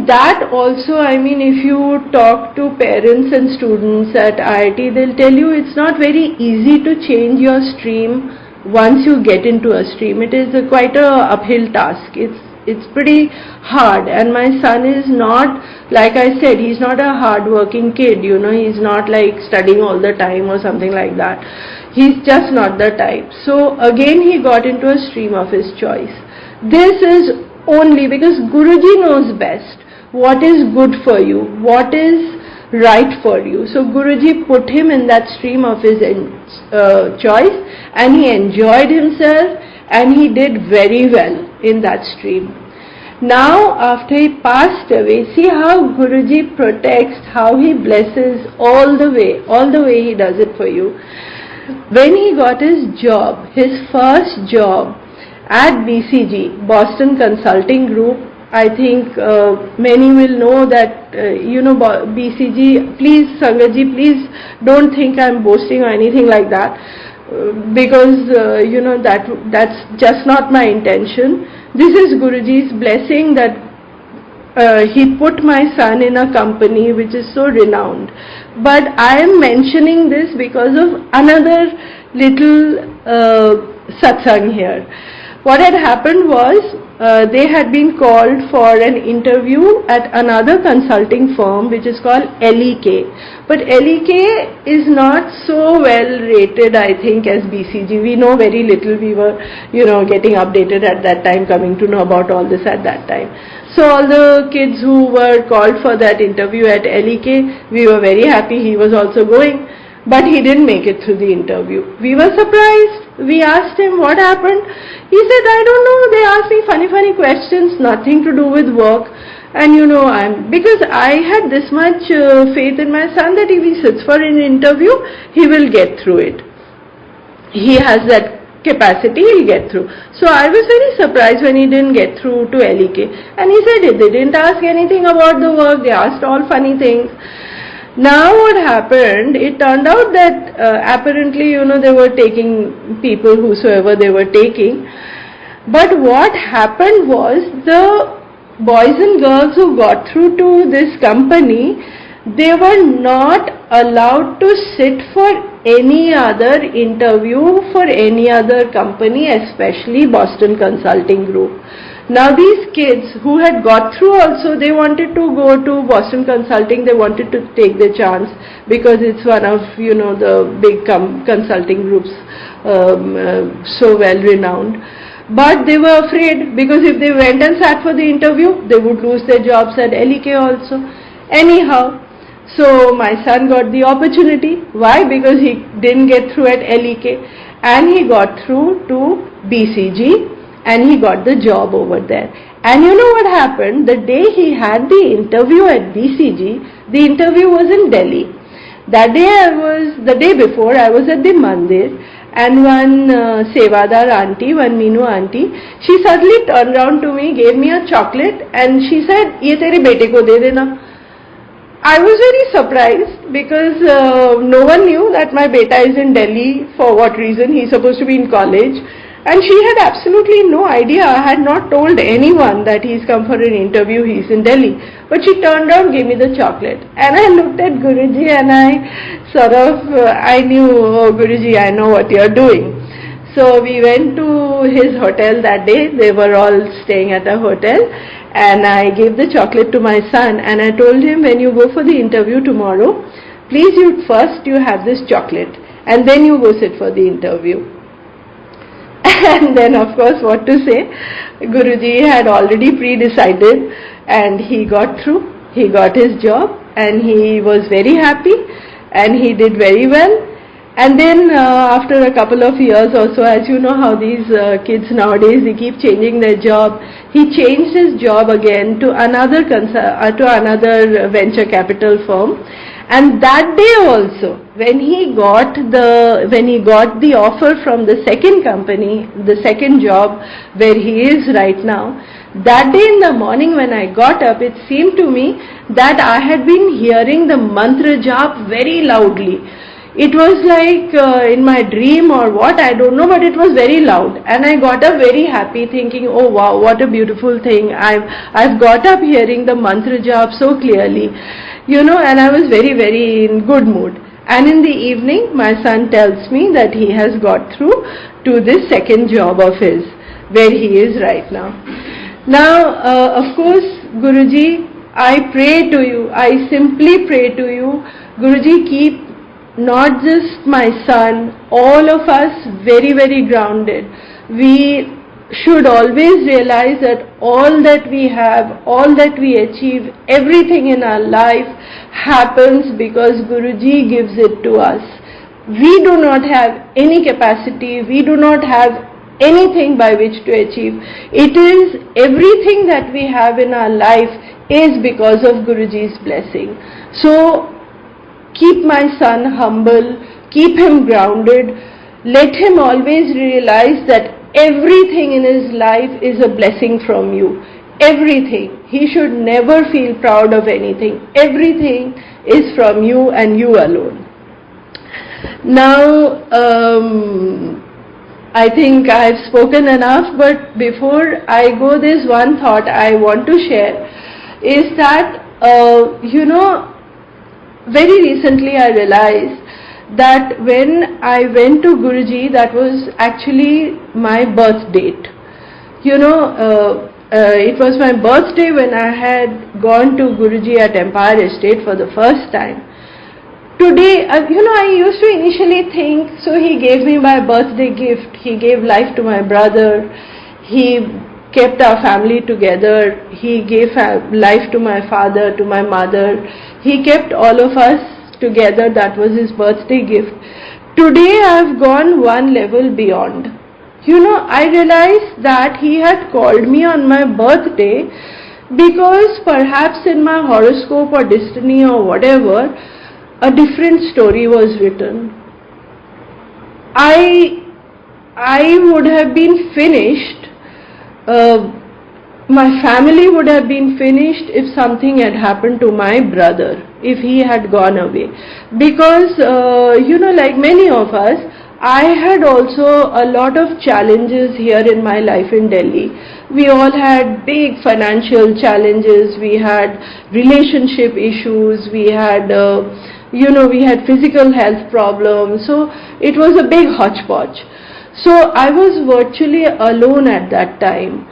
That also, if you talk to parents and students at IIT, they'll tell you it's not very easy to change your stream once you get into a stream. It is quite a uphill task. It's pretty hard, and my son is not, like I said, he's not a hard-working kid, he's not like studying all the time or something like that. He's just not the type. So again he got into a stream of his choice. This is only because Guruji knows best what is good for you, what is right for you. So Guruji put him in that stream of his choice, and he enjoyed himself and he did very well in that stream. Now after he passed away, see how Guruji protects, how he blesses all the way he does it for you. When he got his job, his first job at BCG, Boston Consulting Group, I think many will know that, BCG, please Sangatji, please don't think I'm boasting or anything like that, because, that's just not my intention. This is Guruji's blessing that he put my son in a company which is so renowned. But I am mentioning this because of another little satsang here. What had happened was they had been called for an interview at another consulting firm which is called LEK. But LEK is not so well rated, I think, as BCG. We know very little. We were, getting updated at that time, coming to know about all this at that time. So all the kids who were called for that interview at LEK, we were very happy. He was also going. But he didn't make it through the interview. We were surprised. We asked him what happened. He said, I don't know, they asked me funny questions, nothing to do with work. And because I had this much faith in my son that if he sits for an interview, he will get through it. He has that capacity, he'll get through. So I was very surprised when he didn't get through to LEK. And he said they didn't ask anything about the work, they asked all funny things. Now what happened, it turned out that apparently, they were taking people, whosoever they were taking. But what happened was the boys and girls who got through to this company, they were not allowed to sit for any other interview for any other company, especially Boston Consulting Group. Now these kids who had got through also, they wanted to go to Boston Consulting, they wanted to take the chance because it's one of, the big consulting groups, so well renowned. But they were afraid because if they went and sat for the interview, they would lose their jobs at LEK also. Anyhow, so my son got the opportunity. Why? Because he didn't get through at LEK and he got through to BCG. And he got the job over there. And you know what happened? The day he had the interview at BCG, the interview was in Delhi. The day before, I was at the mandir, and one Sevadar auntie, one Meenu auntie, she suddenly turned around to me, gave me a chocolate, and she said, "Ye tere bete ko de dena." I was very surprised because no one knew that my beta is in Delhi. For what reason? He's supposed to be in college. And she had absolutely no idea. I had not told anyone that he's come for an interview, he's in Delhi. But she turned around, gave me the chocolate. And I looked at Guruji and I knew, oh Guruji, I know what you're doing. So we went to his hotel that day. They were all staying at a hotel. And I gave the chocolate to my son. And I told him, when you go for the interview tomorrow, please you have this chocolate. And then you go sit for the interview. And then of course what to say, Guruji had already pre-decided and he got through, he got his job and he was very happy and he did very well. And then after a couple of years or so, as you know how these kids nowadays, they keep changing their job. He changed his job again to another venture capital firm. And that day also, when he got the offer from the second company, the second job where he is right now, that day in the morning when I got up, it seemed to me that I had been hearing the mantra jap very loudly. It was like in my dream or what, I don't know, but it was very loud. And I got up very happy thinking, oh wow, what a beautiful thing. I've got up hearing the mantra jap so clearly. And I was very, very in good mood. And in the evening, my son tells me that he has got through to this second job of his, where he is right now. Now, of course, Guruji, I pray to you, I simply pray to you, Guruji, keep not just my son, all of us very, very grounded. We should always realize that all that we have, all that we achieve, everything in our life happens because Guruji gives it to us. We do not have any capacity, we do not have anything by which to achieve. It is everything that we have in our life is because of Guruji's blessing. So keep my son humble, keep him grounded, let him always realize that everything in his life is a blessing from you. Everything. He should never feel proud of anything. Everything is from you and you alone. Now, I think I have spoken enough, but before I go, there's one thought I want to share, is that, very recently I realized that when I went to Guruji, that was actually my birth date. It was my birthday when I had gone to Guruji at Empire Estate for the first time. Today, I used to initially think, so he gave me my birthday gift, he gave life to my brother, he kept our family together, he gave life to my father, to my mother, he kept all of us together, that was his birthday gift. Today I have gone one level beyond. I realized that he had called me on my birthday because perhaps in my horoscope or destiny or whatever, a different story was written. I would have been finished, my family would have been finished if something had happened to my brother, if he had gone away. Because, like many of us, I had also a lot of challenges here in my life in Delhi. We all had big financial challenges, we had relationship issues, we had physical health problems, so it was a big hodgepodge. So I was virtually alone at that time.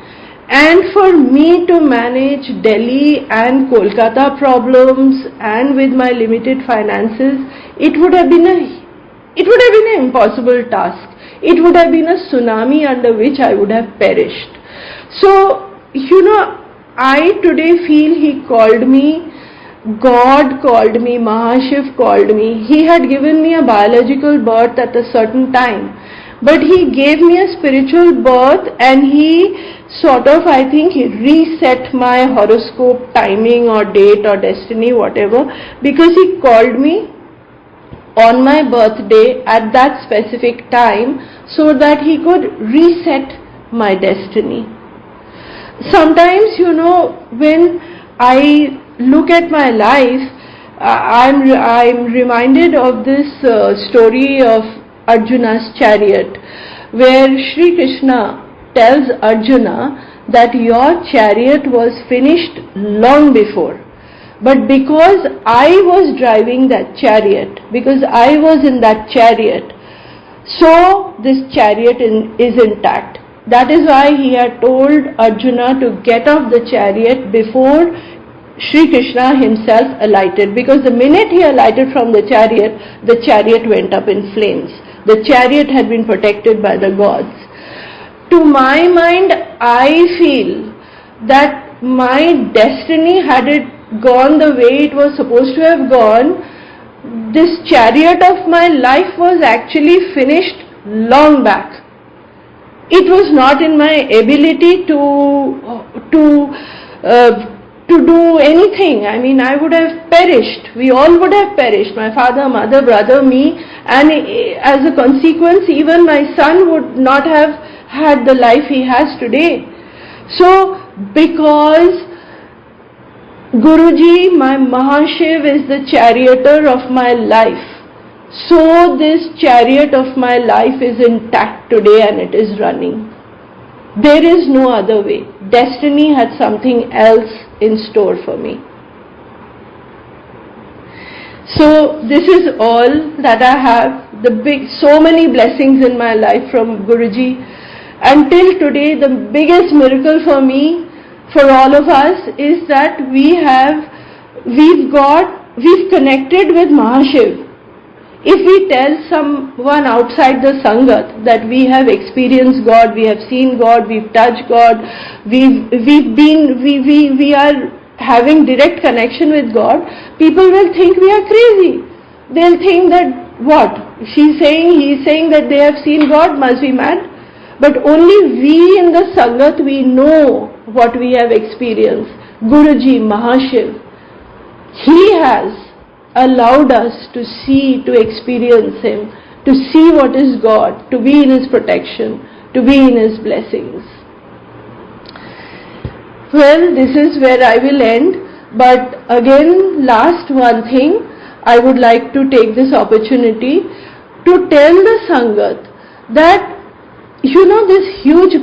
And for me to manage Delhi and Kolkata problems and with my limited finances, it would have been an impossible task. It would have been a tsunami under which I would have perished. So, I today feel he called me, God called me, Mahashiv called me. He had given me a biological birth at a certain time, but he gave me a spiritual birth, and he sort of, I think, he reset my horoscope timing or date or destiny, whatever, because he called me on my birthday at that specific time so that he could reset my destiny. Sometimes, when I look at my life, I'm reminded of this story of Arjuna's chariot, where Sri Krishna tells Arjuna that your chariot was finished long before. But because I was driving that chariot, because I was in that chariot, so this chariot is intact. That is why he had told Arjuna to get off the chariot before Sri Krishna himself alighted, because the minute he alighted from the chariot went up in flames. The chariot had been protected by the gods. To my mind, I feel that my destiny, had it gone the way it was supposed to have gone, this chariot of my life was actually finished long back. It was not in my ability to do anything. I mean, I would have perished. We all would have perished. My father, mother, brother, me, and as a consequence, even my son would not have had the life he has today. So, because Guruji, my Mahashiv, is the charioteer of my life, so this chariot of my life is intact today and it is running. There is no other way. Destiny had something else in store for me. So this is all that I have. So many blessings in my life from Guruji. Until today, the biggest miracle for me, for all of us, is that we've connected with Mahashiv. If we tell someone outside the sangat that we have experienced God, we have seen God, we've touched God, we are having direct connection with God, people will think we are crazy. They'll think that, what? He's saying that they have seen God, must be mad. But only we in the sangat, we know what we have experienced. Guruji, Mahashiv, he has allowed us to see, to experience him, to see what is God, to be in his protection, to be in his blessings. Well, this is where I will end, but again, last one thing, I would like to take this opportunity to tell the sangat that, this huge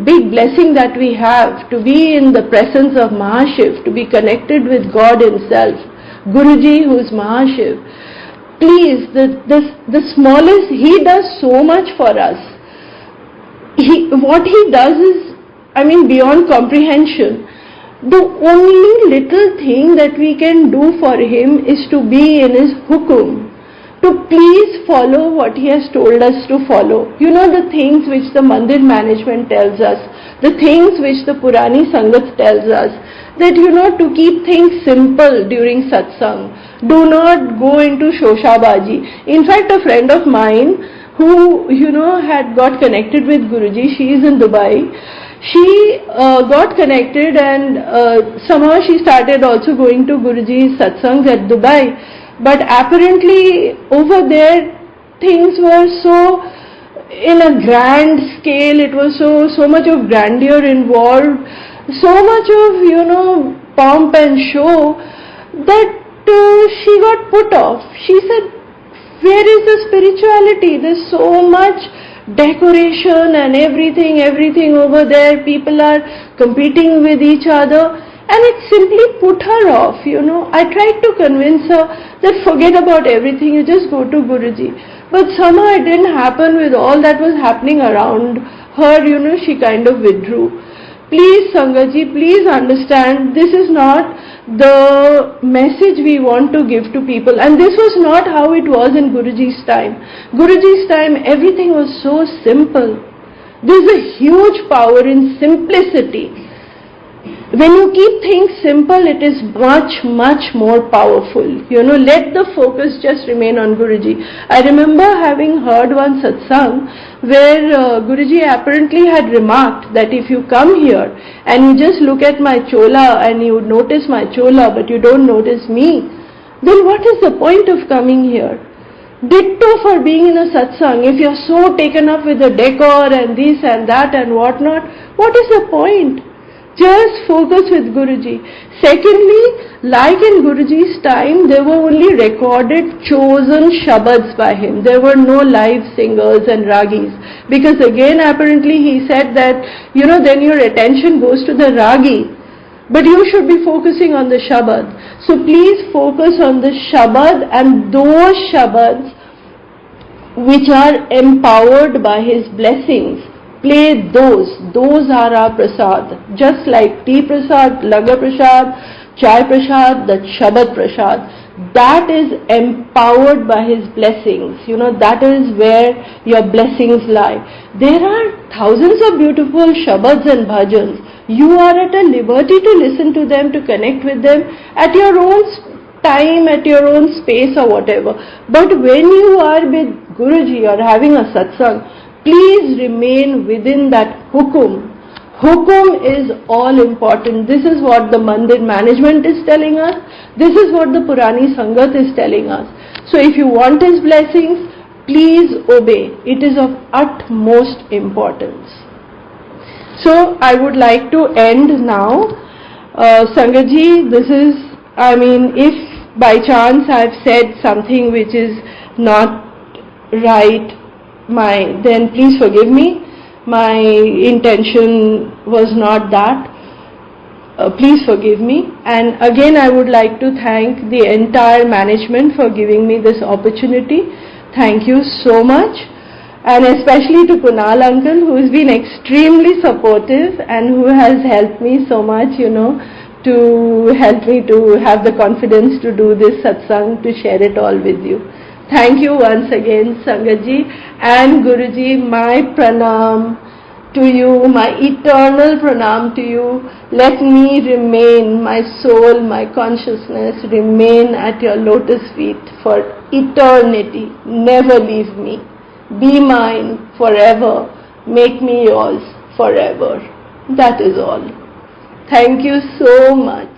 big blessing that we have to be in the presence of Mahashiv, to be connected with God himself, Guruji, who is Mahashiv. Please, the smallest, he does so much for us. What he does is beyond comprehension. The only little thing that we can do for him is to be in his hukum, to please follow what he has told us to follow. The things which the mandir management tells us, the things which the Purani Sangat tells us, that to keep things simple during satsang. Do not go into shoshabaji. In fact, a friend of mine who had got connected with Guruji, she is in Dubai. She got connected and somehow she started also going to Guruji's satsangs at Dubai. But apparently over there things were so in a grand scale, it was so much of grandeur involved, so much of pomp and show, that she got put off. She said, where is the spirituality? There's so much decoration and everything over there. People are competing with each other, and it simply put her off. I tried to convince her that forget about everything, you just go to Guruji. But somehow it didn't happen. With all that was happening around her, she kind of withdrew. Please Sangatji, please understand, this is not the message we want to give to people, and this was not how it was in Guruji's time. Guruji's time everything was so simple. There's a huge power in simplicity. When you keep things simple, it is much more powerful. Let the focus just remain on Guruji. I remember having heard one satsang where Guruji apparently had remarked that if you come here and you just look at my chola and you notice my chola but you don't notice me, then what is the point of coming here? Ditto for being in a satsang. If you're so taken up with the decor and this and that and whatnot, what is the point? Just focus with Guruji. Secondly, like in Guruji's time, there were only recorded chosen shabads by him. There were no live singers and ragis. Because again, apparently he said that, then your attention goes to the ragi. But you should be focusing on the shabad. So please focus on the shabad and those shabads which are empowered by his blessings. Play those are our prasad. Just like tea prasad, lagar prasad, chai prasad, the shabad prasad. That is empowered by his blessings. That is where your blessings lie. There are thousands of beautiful shabads and bhajans. You are at a liberty to listen to them, to connect with them at your own time, at your own space or whatever. But when you are with Guruji or having a satsang, please remain within that hukum. Hukum is all important. This is what the mandir management is telling us. This is what the Purani Sangat is telling us. So if you want his blessings, please obey. It is of utmost importance. So I would like to end now. Sangatji, this is, if by chance I have said something which is not right, then please forgive me. My intention was not that. Please forgive me. And again, I would like to thank the entire management for giving me this opportunity. Thank you so much. And especially to Kunal uncle, who has been extremely supportive and who has helped me so much, to help me to have the confidence to do this satsang, to share it all with you. Thank you once again, Sangatji and Guruji. My pranam to you, my eternal pranam to you. Let me remain, my soul, my consciousness, remain at your lotus feet for eternity. Never leave me. Be mine forever. Make me yours forever. That is all. Thank you so much.